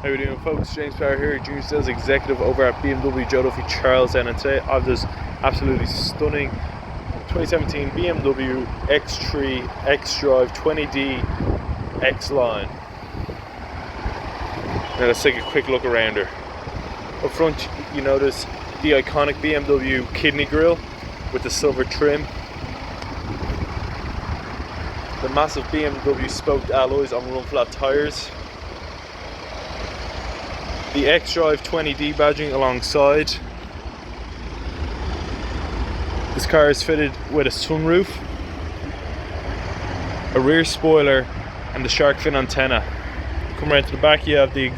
How are you doing, folks? James Power here, Junior Sales Executive over at BMW Joe Duffy Charlestown, and today I have this absolutely stunning 2017 BMW X3 xDrive20d xLine. Now let's take a quick look around her. Up front you notice the iconic BMW kidney grille with the silver trim, the massive BMW spoked alloys on run flat tyres, the xDrive20d badging alongside. This car is fitted with a sunroof, a rear spoiler and the shark fin antenna. Come around to the back, you have the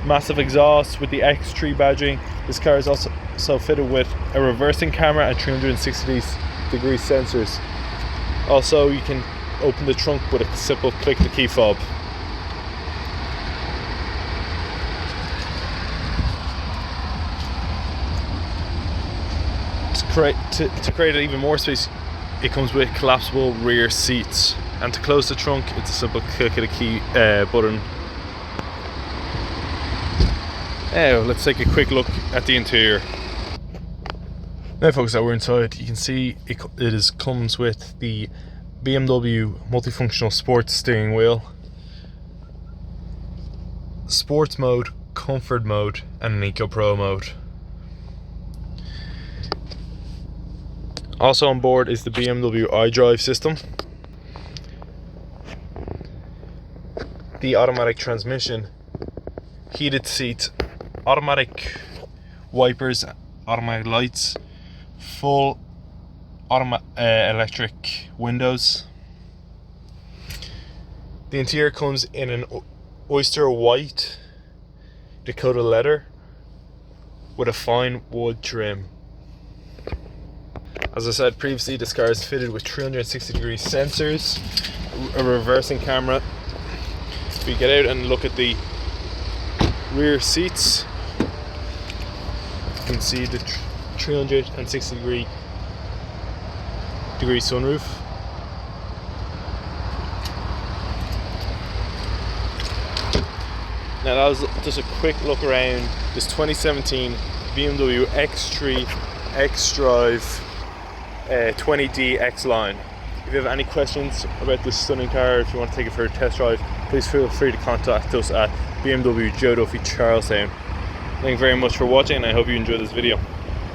massive exhaust with the X3 badging. This car is also fitted with a reversing camera and 360-degree sensors. Also, you can open the trunk with a simple click the key fob. To create even more space, it comes with collapsible rear seats, and to close the trunk it's a simple click of the key button. Now let's take a quick look at the interior. Now folks, that we're inside, you can see it comes with the BMW multifunctional sports steering wheel, sports mode, comfort mode and an Eco Pro mode. Also on board is the BMW iDrive system, the automatic transmission, heated seats, automatic wipers, automatic lights, full electric windows. The interior comes in an oyster white Dakota leather with a fine wood trim. As I said previously, this car is fitted with 360-degree sensors, a reversing camera. If we get out and look at the rear seats, you can see the 360-degree sunroof. Now that was just a quick look around this 2017 BMW X3 xDrive 20d xLine. If you have any questions about this stunning car, if you want to take it for a test drive, please feel free to contact us at BMW Joe Duffy Charlestown. Thank you very much for watching, and I hope you enjoyed this video.